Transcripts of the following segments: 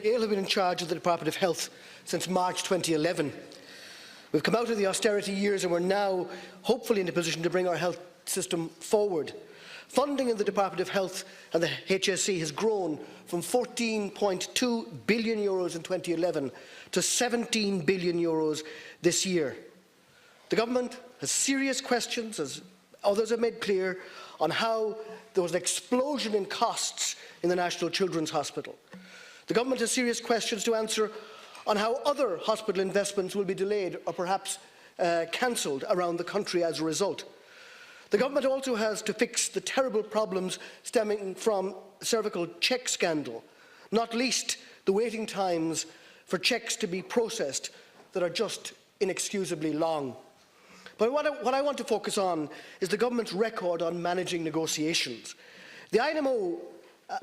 Dáil have been in charge of the Department of Health since March 2011. We've come out of the austerity years and we're now hopefully in a position to bring our health system forward. Funding in the Department of Health and the HSE has grown from €14.2 billion in 2011 to €17 billion this year. The Government has serious questions, as others have made clear, on how there was an explosion in costs in the National Children's Hospital. The Government has serious questions to answer on how other hospital investments will be delayed or perhaps cancelled around the country as a result. The Government also has to fix the terrible problems stemming from the cervical check scandal, not least the waiting times for checks to be processed that are just inexcusably long. But what I want to focus on is the Government's record on managing negotiations. The IMO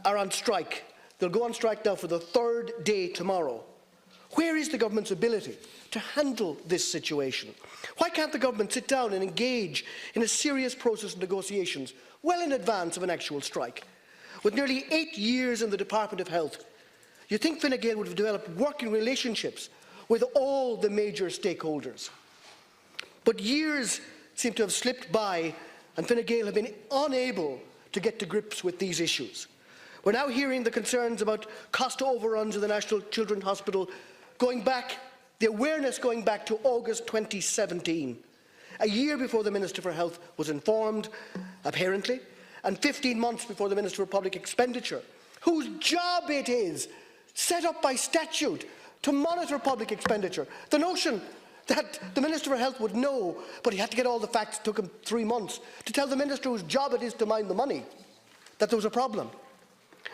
are on strike. They'll go on strike now for the third day tomorrow. Where is the Government's ability to handle this situation? Why can't the Government sit down and engage in a serious process of negotiations well in advance of an actual strike? With nearly 8 years in the Department of Health, you think Fine Gael would have developed working relationships with all the major stakeholders. But years seem to have slipped by and Fine Gael have been unable to get to grips with these issues. We're now hearing the concerns about cost overruns in the National Children's Hospital the awareness going back to August 2017, a year before the Minister for Health was informed, apparently, and 15 months before the Minister for Public Expenditure, whose job it is, set up by statute, to monitor public expenditure. The notion that the Minister for Health would know, but he had to get all the facts, took him 3 months, to tell the Minister whose job it is to mind the money, that there was a problem.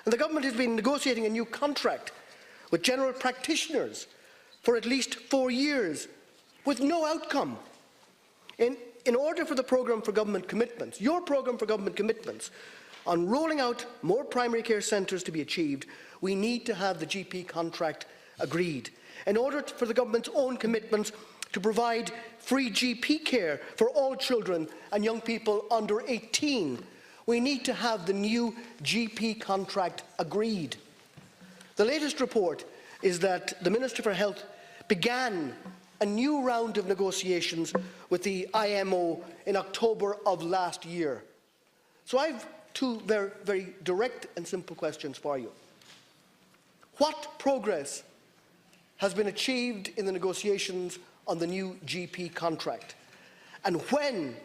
And the Government has been negotiating a new contract with general practitioners for at least 4 years, with no outcome. In order for the programme for government commitments, your programme for government commitments, on rolling out more primary care centres to be achieved, we need to have the GP contract agreed. In order for the Government's own commitments to provide free GP care for all children and young people under 18, we need to have the new GP contract agreed. The latest report is that the Minister for Health began a new round of negotiations with the IMO in October of last year. So I have two very, very direct and simple questions for you. What progress has been achieved in the negotiations on the new GP contract? And when,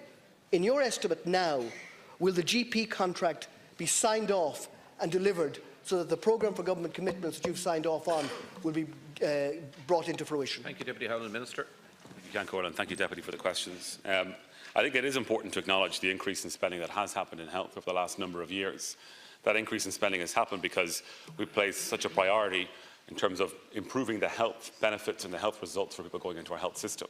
in your estimate now, will the GP contract be signed off and delivered so that the programme for government commitments that you've signed off on will be brought into fruition? Thank you, Deputy Howlin. Minister. Thank you, Eoghan, and thank you, Deputy, for the questions. I think it is important to acknowledge the increase in spending that has happened in health over the last number of years. That increase in spending has happened because we place such a priority in terms of improving the health benefits and the health results for people going into our health system.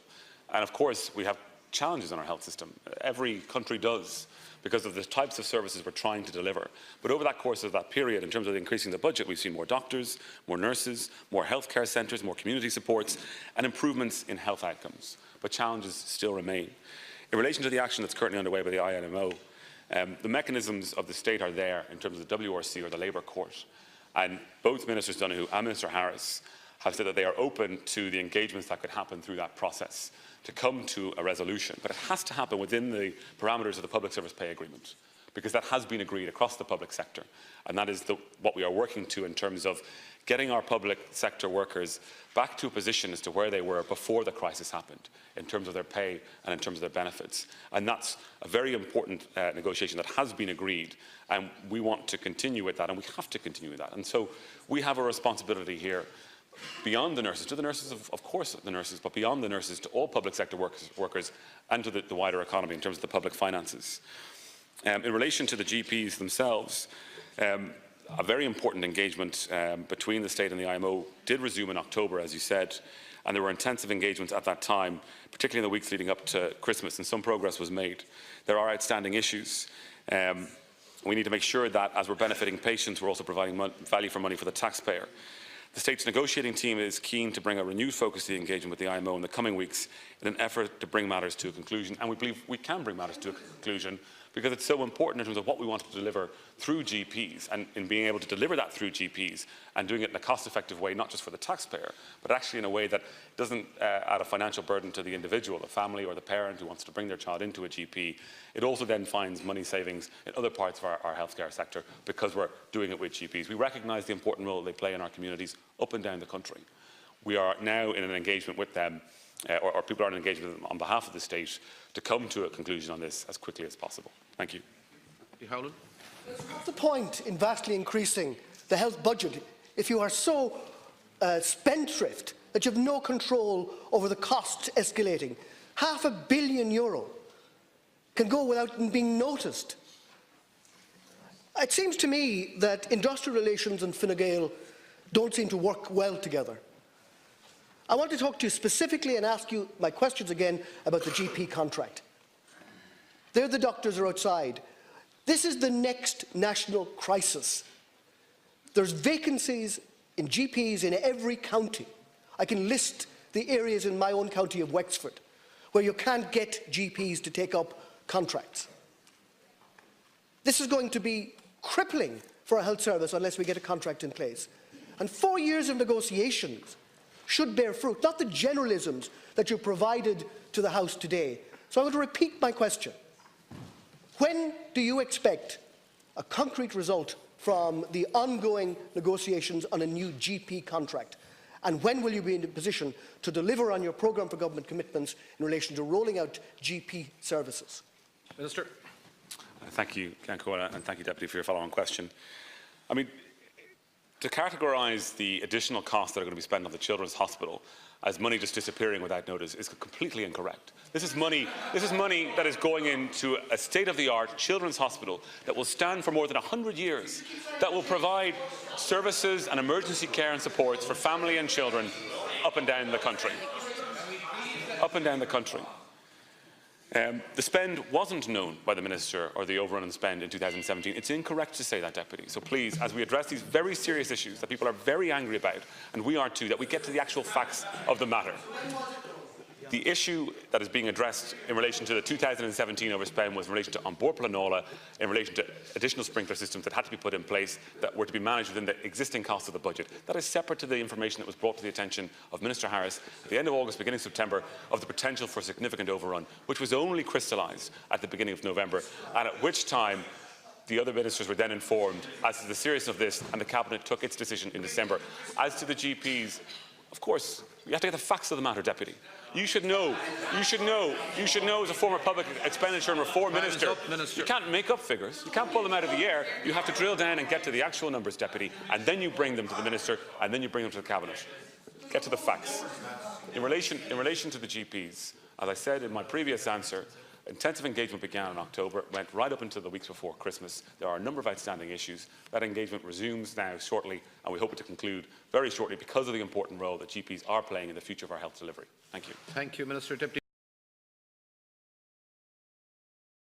And of course, we have challenges in our health system. Every country does, because of the types of services we're trying to deliver. But over that course of that period, in terms of increasing the budget, we've seen more doctors, more nurses, more healthcare centres, more community supports, and improvements in health outcomes. But challenges still remain. In relation to the action that's currently underway by the IMO, the mechanisms of the state are there in terms of the WRC or the Labour Court. And both Ministers Donoghue and Minister Harris have said that they are open to the engagements that could happen through that process to come to a resolution. But it has to happen within the parameters of the Public Service Pay Agreement, because that has been agreed across the public sector. And that is what we are working to in terms of getting our public sector workers back to a position as to where they were before the crisis happened, in terms of their pay and in terms of their benefits. And that's a very important negotiation that has been agreed, and we want to continue with that, and we have to continue with that. And so we have a responsibility here, beyond the nurses, to the nurses, of course the nurses, but beyond the nurses, to all public sector workers and to the wider economy in terms of the public finances. In relation to the GPs themselves, a very important engagement between the state and the IMO did resume in October, as you said, and there were intensive engagements at that time, particularly in the weeks leading up to Christmas, and some progress was made. There are outstanding issues. We need to make sure that as we're benefiting patients, we're also providing value for money for the taxpayer. The state's negotiating team is keen to bring a renewed focus to the engagement with the IMO in the coming weeks in an effort to bring matters to a conclusion, and we believe we can bring matters to a conclusion because it's so important in terms of what we want to deliver through GPs, and in being able to deliver that through GPs and doing it in a cost-effective way, not just for the taxpayer, but actually in a way that doesn't add a financial burden to the individual, the family or the parent who wants to bring their child into a GP. It also then finds money savings in other parts of our healthcare sector because we're doing it with GPs. We recognise the important role they play in our communities up and down the country. We are now in an engagement with them, or people are in engagement with them on behalf of the state, to come to a conclusion on this as quickly as possible. Thank you. Howlin. What's the point in vastly increasing the health budget if you are so spendthrift that you have no control over the costs escalating? €500 million can go without being noticed. It seems to me that industrial relations and Fine Gael don't seem to work well together. I want to talk to you specifically and ask you my questions again about the GP contract. There the doctors are outside. This is the next national crisis. There's vacancies in GPs in every county. I can list the areas in my own county of Wexford where you can't get GPs to take up contracts. This is going to be crippling for our health service unless we get a contract in place. And 4 years of negotiations should bear fruit, not the generalisms that you provided to the House today. So I'm going to repeat my question. When do you expect a concrete result from the ongoing negotiations on a new GP contract? And when will you be in a position to deliver on your programme for government commitments in relation to rolling out GP services? Minister. Thank you, Ceann, and thank you, Deputy, for your follow-on question. I mean, to categorise the additional costs that are going to be spent on the Children's Hospital as money just disappearing without notice is completely incorrect. This is money that is going into a state-of-the-art children's hospital that will stand for more than 100 years, that will provide services and emergency care and supports for family and children up and down the country. Up and down the country. The spend wasn't known by the Minister, or the overrun on spend in 2017. It's incorrect to say that, Deputy. So please, as we address these very serious issues that people are very angry about, and we are too, that we get to the actual facts of the matter. The issue that is being addressed in relation to the 2017 overspend was in relation to Onboard Planola, in relation to additional sprinkler systems that had to be put in place that were to be managed within the existing costs of the budget. That is separate to the information that was brought to the attention of Minister Harris at the end of August, beginning of September, of the potential for a significant overrun, which was only crystallised at the beginning of November, and at which time the other ministers were then informed as to the seriousness of this, and the Cabinet took its decision in December. As to the GPs, of course, you have to get the facts of the matter, Deputy. You should know as a former public expenditure and reform minister, you can't make up figures, you can't pull them out of the air, you have to drill down and get to the actual numbers, Deputy, and then you bring them to the Minister, and then you bring them to the Cabinet. Get to the facts. In relation to the GPs, as I said in my previous answer, intensive engagement began in October, went right up until the weeks before Christmas. There are a number of outstanding issues. That engagement resumes now shortly, and we hope it to conclude very shortly because of the important role that GPs are playing in the future of our health delivery. Thank you. Thank you, Minister. Deputy